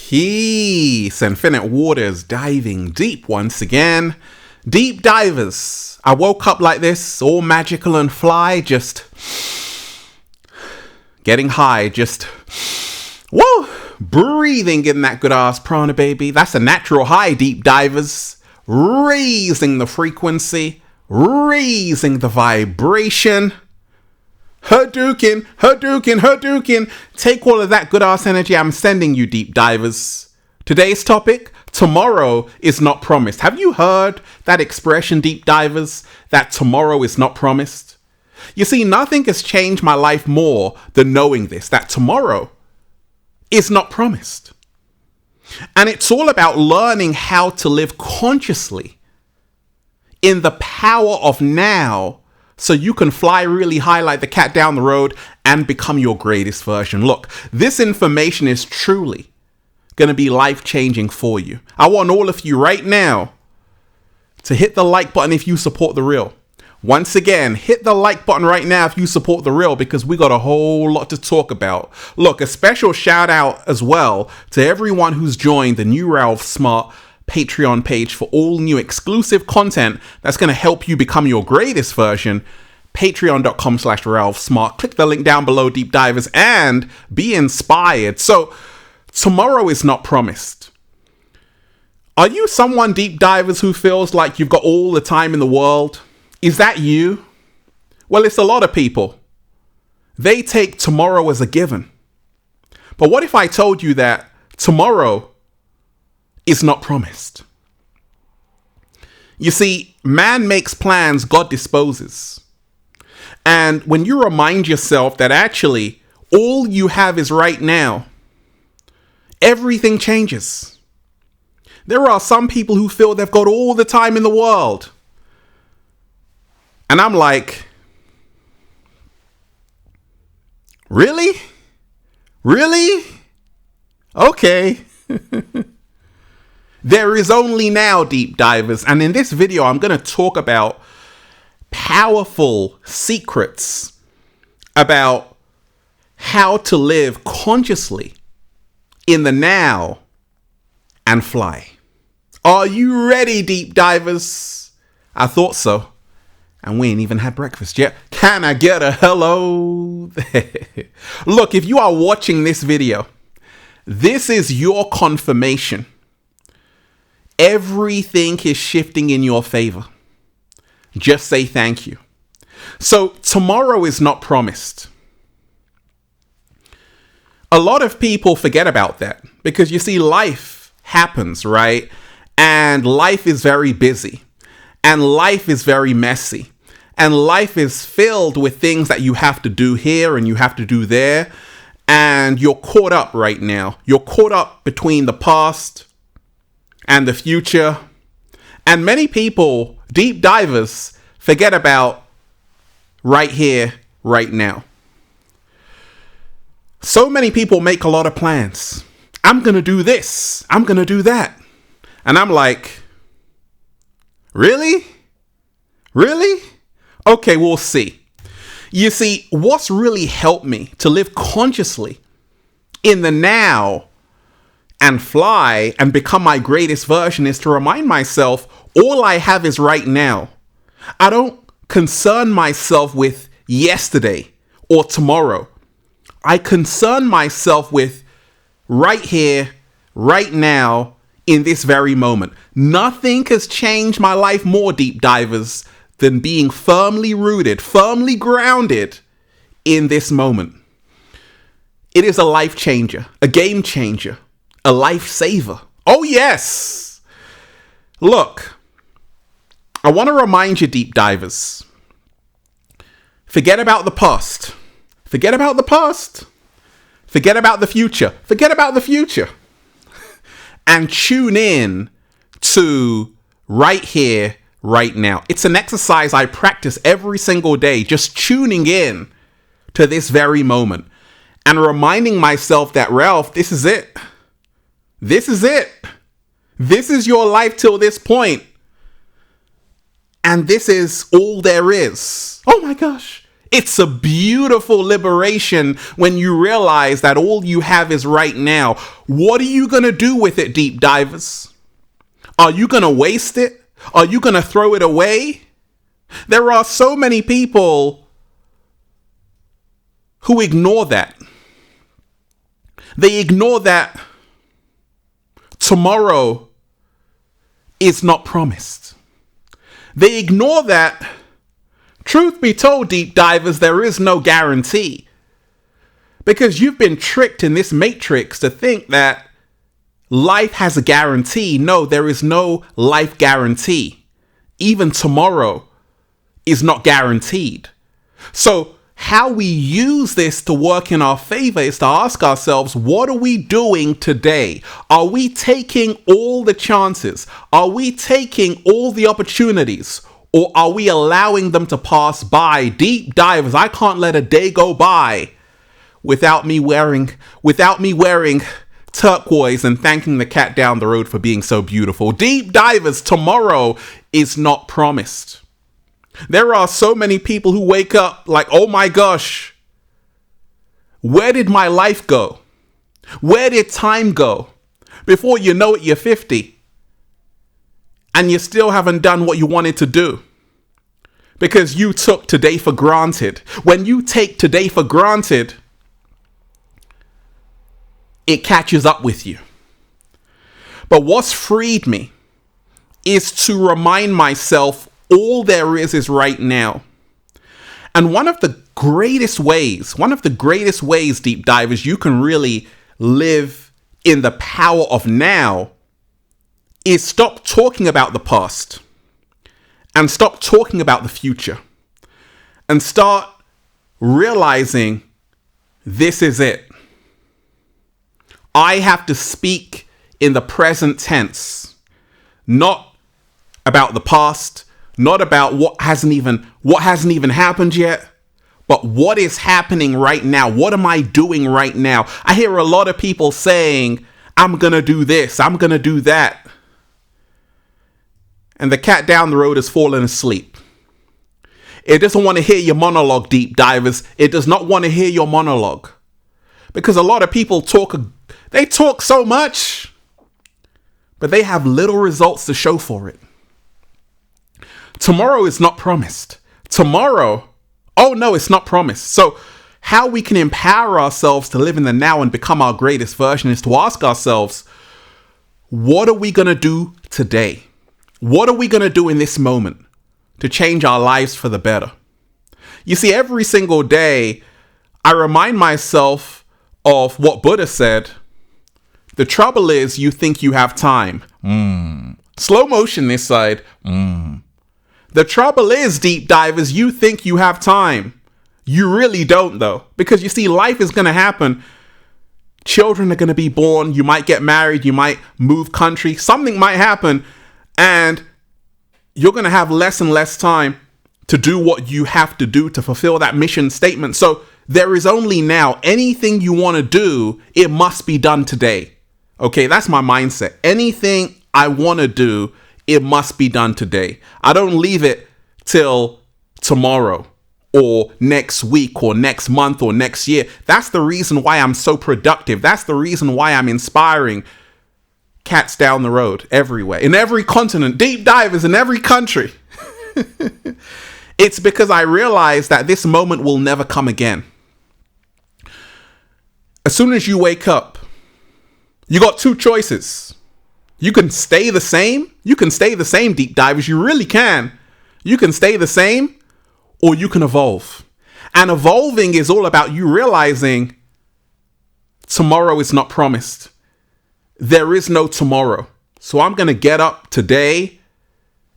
Peace, infinite waters, diving deep once again. Deep divers. I woke up like this, all magical and fly, just getting high, just, whoa, breathing in that good ass prana, baby. That's a natural high, deep divers. Raising the frequency, raising the vibration. Hadouken, Hadouken, Hadouken. Take all of that good ass energy I'm sending you, deep divers. Today's topic, tomorrow is not promised. Have you heard that expression, deep divers, that tomorrow is not promised? You see, nothing has changed my life more than knowing this, that tomorrow is not promised. And it's all about learning how to live consciously in the power of now, so you can fly really high like the cat down the road and become your greatest version. Look, this information is truly going to be life-changing for you. I want all of you right now to hit the like button if you support the real. Once again, hit the like button right now if you support the real, because we got a whole lot to talk about. Look, a special shout out as well to everyone who's joined the new Ralph Smart Patreon page for all new exclusive content that's going to help you become your greatest version. Patreon.com/Ralph Smart. Click the link down below, deep divers, and be inspired. So tomorrow is not promised. Are you someone, deep divers, who feels like you've got all the time in the world? Is that you? Well, it's a lot of people. They take tomorrow as a given. But what if I told you that tomorrow is not promised? You see, man makes plans, God disposes. And when you remind yourself that actually all you have is right now, everything changes. There are some people who feel they've got all the time in the world. And I'm like, really? Really? Okay. There is only now, deep divers. And in this video, I'm going to talk about powerful secrets about how to live consciously in the now and fly. Are you ready, deep divers? I thought so. And we ain't even had breakfast yet. Can I get a hello? Look, if you are watching this video, this is your confirmation. Everything is shifting in your favor. Just say thank you. So tomorrow is not promised. A lot of people forget about that because you see, life happens, right? And life is very busy and life is very messy. And life is filled with things that you have to do here and you have to do there. And you're caught up right now. You're caught up between the past and the future. And many people, deep divers, forget about right here, right now. So many people make a lot of plans. I'm going to do this. I'm going to do that. And I'm like, really? Really? Okay, we'll see. You see, what's really helped me to live consciously in the now and fly and become my greatest version is to remind myself all I have is right now. I don't concern myself with yesterday or tomorrow. I concern myself with right here, right now, in this very moment. Nothing has changed my life more, deep divers, than being firmly rooted, firmly grounded in this moment. It is a life changer, a game changer, a life saver. Oh yes! Look, I want to remind you, deep divers, forget about the past. Forget about the past. Forget about the future. Forget about the future. And tune in to right here, right now. It's an exercise I practice every single day, just tuning in to this very moment and reminding myself that, Ralph, this is it. This is it. This is your life till this point. And this is all there is. Oh my gosh. It's a beautiful liberation when you realize that all you have is right now. What are you going to do with it, deep divers? Are you going to waste it? Are you going to throw it away? There are so many people who ignore that. They ignore that tomorrow is not promised. They ignore that, truth be told, deep divers, there is no guarantee. Because you've been tricked in this matrix to think that life has a guarantee. No, there is no life guarantee. Even tomorrow is not guaranteed. So how we use this to work in our favor is to ask ourselves, what are we doing today? Are we taking all the chances? Are we taking all the opportunities? Or are we allowing them to pass by? Deep divers, I can't let a day go by without me wearing turquoise and thanking the cat down the road for being so beautiful. Deep divers, tomorrow is not promised. There are so many people who wake up like, oh my gosh, where did my life go? Where did time go? Before you know it, you're 50 and you still haven't done what you wanted to do because you took today for granted. When you take today for granted, it catches up with you. But what's freed me is to remind myself all there is right now. And one of the greatest ways, deep divers, you can really live in the power of now is stop talking about the past and stop talking about the future and start realizing this is it. I have to speak in the present tense, not about the past, not about what hasn't even happened yet, but what is happening right now. What am I doing right now? I hear a lot of people saying, I'm going to do this, I'm going to do that. And the cat down the road has fallen asleep. It doesn't want to hear your monologue, deep divers. It does not want to hear your monologue. Because a lot of people talk so much, but they have little results to show for it. Tomorrow is not promised. Tomorrow, oh no, it's not promised. So how we can empower ourselves to live in the now and become our greatest version is to ask ourselves, what are we going to do today? What are we going to do in this moment to change our lives for the better? You see, every single day, I remind myself of what Buddha said. The trouble is you think you have time. Slow motion this side. The trouble is, deep divers, you think you have time. You really don't, though. Because you see, life is going to happen. Children are going to be born. You might get married. You might move country. Something might happen. And you're going to have less and less time to do what you have to do to fulfill that mission statement. So there is only now. Anything you want to do, it must be done today. Okay, that's my mindset. Anything I want to do, it must be done today. I don't leave it till tomorrow or next week or next month or next year. That's the reason why I'm so productive. That's the reason why I'm inspiring cats down the road everywhere, in every continent, deep divers in every country. It's because I realize that this moment will never come again. As soon as you wake up, you got two choices. You can stay the same. You can stay the same, deep divers. You really can. You can stay the same, or you can evolve. And evolving is all about you realizing tomorrow is not promised. There is no tomorrow. So I'm going to get up today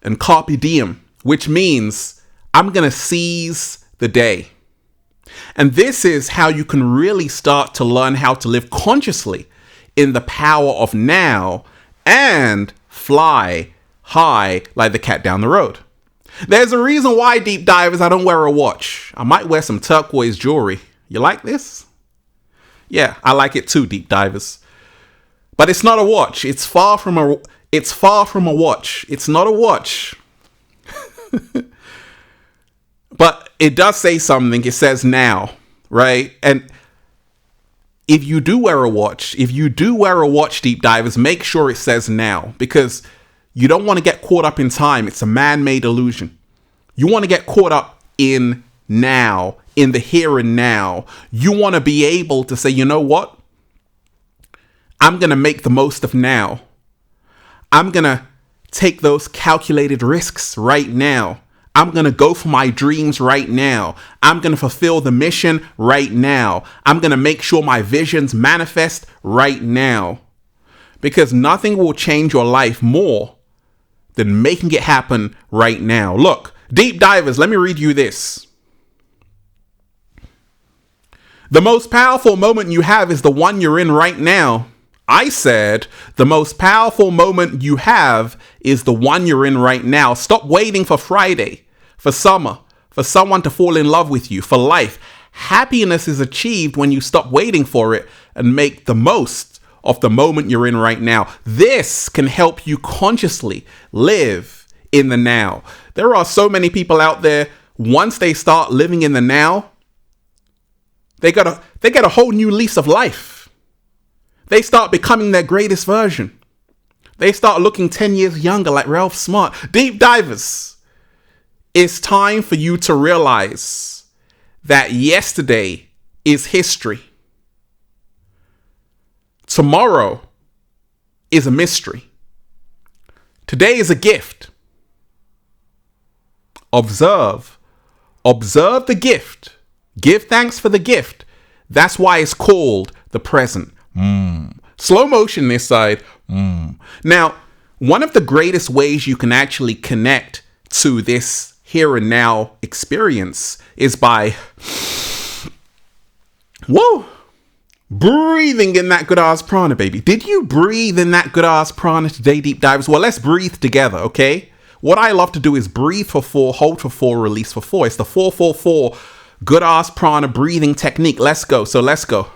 and carpe diem, which means I'm going to seize the day. And this is how you can really start to learn how to live consciously in the power of now and fly high like the cat down the road. There's a reason why, deep divers, I don't wear a watch. I might wear some turquoise jewelry. You like this? Yeah, I like it too, deep divers. But it's not a watch. It's far from a watch. It's not a watch. But it does say something. It says now, right? And if you do wear a watch, deep divers, make sure it says now, because you don't want to get caught up in time. It's a man-made illusion. You want to get caught up in now, in the here and now. You want to be able to say, you know what? I'm going to make the most of now. I'm going to take those calculated risks right now. I'm going to go for my dreams right now. I'm going to fulfill the mission right now. I'm going to make sure my visions manifest right now. Because nothing will change your life more than making it happen right now. Look, deep divers, let me read you this. The most powerful moment you have is the one you're in right now. I said, the most powerful moment you have is the one you're in right now. Stop waiting for Friday, for summer, for someone to fall in love with you, for life. Happiness is achieved when you stop waiting for it and make the most of the moment you're in right now. This can help you consciously live in the now. There are so many people out there, once they start living in the now, they get a whole new lease of life. They start becoming their greatest version. They start looking 10 years younger, like Ralph Smart. Deep divers, it's time for you to realize that yesterday is history. Tomorrow is a mystery. Today is a gift. Observe the gift. Give thanks for the gift. That's why it's called the present. Slow motion this side. Now, one of the greatest ways you can actually connect to this here and now experience is by breathing in that good ass prana, baby. Did you breathe in that good ass prana today, deep divers? Well, let's breathe together, okay? What I love to do is breathe for 4, hold for 4, release for 4. It's the 4-4-4 good ass prana breathing technique. Let's go. So let's go.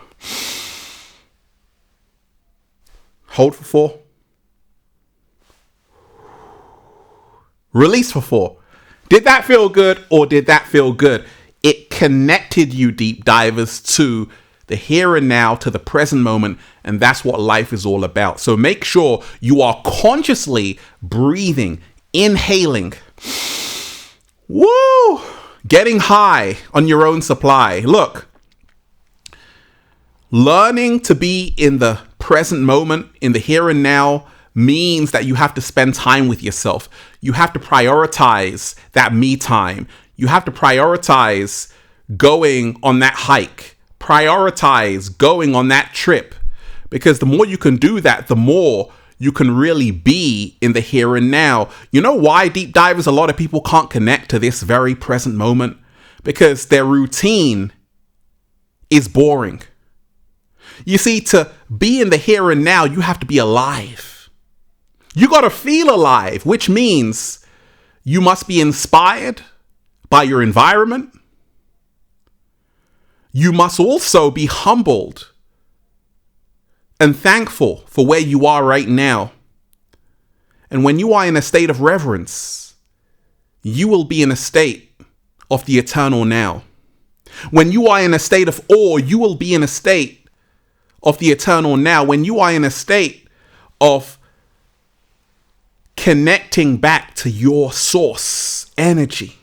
Hold for 4. Release for 4. Did that feel good or did that feel good? It connected you, deep divers, to the here and now, to the present moment. And that's what life is all about. So make sure you are consciously breathing, inhaling, getting high on your own supply. Look, learning to be in the present moment, in the here and now, means that you have to spend time with yourself. You have to prioritize that me time. You have to prioritize going on that hike. Prioritize going on that trip. Because the more you can do that, the more you can really be in the here and now. You know why, deep divers, a lot of people can't connect to this very present moment? Because their routine is boring. You see, to be in the here and now, you have to be alive. You got to feel alive, which means you must be inspired by your environment. You must also be humbled and thankful for where you are right now. And when you are in a state of reverence, you will be in a state of the eternal now. When you are in a state of awe, you will be in a state of the eternal now. When you are in a state of connecting back to your source energy,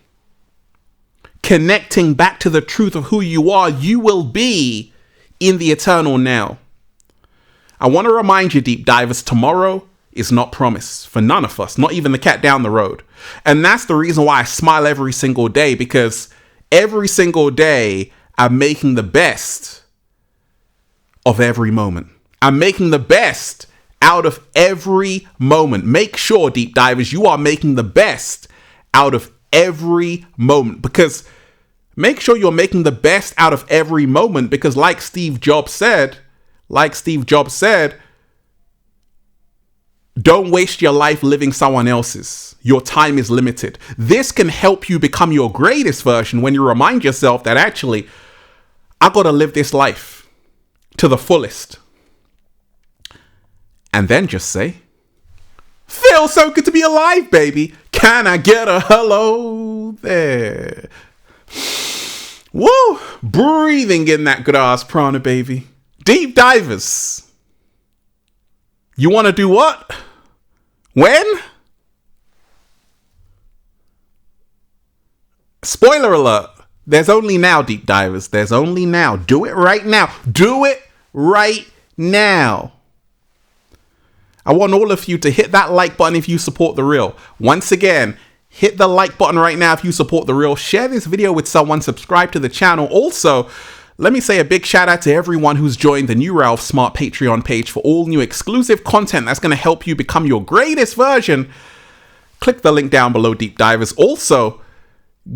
connecting back to the truth of who you are, you will be in the eternal now. I want to remind you, deep divers, tomorrow is not promised for none of us, not even the cat down the road. And that's the reason why I smile every single day, because every single day I'm making the best of every moment. I'm making the best out of every moment. Make sure, deep divers, you are making the best out of every moment, because make sure you're making the best out of every moment, because like Steve Jobs said, don't waste your life living someone else's. Your time is limited. This can help you become your greatest version when you remind yourself that actually, I got to live this life to the fullest. And then just say, feels so good to be alive, baby. Can I get a hello there? Woo! Breathing in that good ass prana, baby. Deep divers. You want to do what? When? Spoiler alert. There's only now, deep divers. There's only now. Do it right now. Do it right now. I want all of you to hit that like button if you support the reel. Once again, hit the like button right now if you support the reel. Share this video with someone. Subscribe to the channel. Also, let me say a big shout out to everyone who's joined the new Ralph Smart Patreon page for all new exclusive content that's going to help you become your greatest version. Click the link down below, deep divers. Also,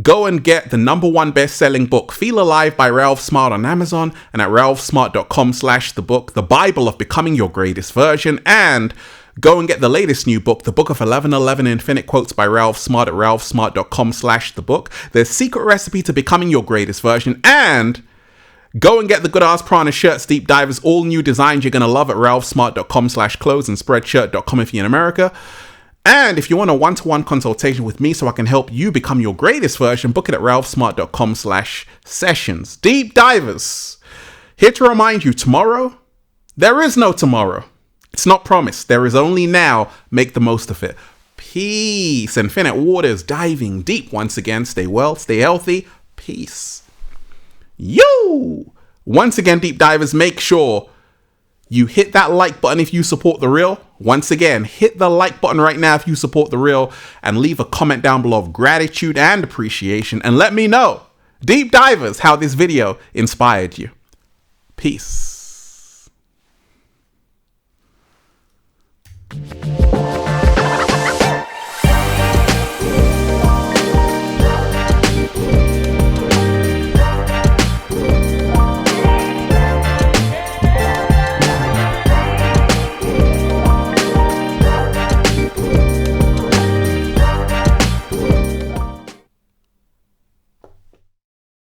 go and get the #1 best-selling book, Feel Alive by Ralph Smart on Amazon and at ralphsmart.com/thebook, the Bible of Becoming Your Greatest Version. And go and get the latest new book, The Book of 1111 Infinite Quotes by Ralph Smart at ralphsmart.com/thebook, the secret recipe to becoming your greatest version. And go and get the Good Ass Prana shirts, deep divers, all new designs you're going to love at ralphsmart.com/clothes and spreadshirt.com if you're in America. And if you want a one-to-one consultation with me so I can help you become your greatest version, book it at ralphsmart.com/sessions. Deep divers, here to remind you, tomorrow, there is no tomorrow. It's not promised. There is only now. Make the most of it. Peace. Infinite waters, diving deep once again. Stay well, stay healthy. Peace. Once again, deep divers, make sure you hit that like button if you support the reel. Once again, hit the like button right now if you support the reel and leave a comment down below of gratitude and appreciation and let me know, deep divers, how this video inspired you. Peace.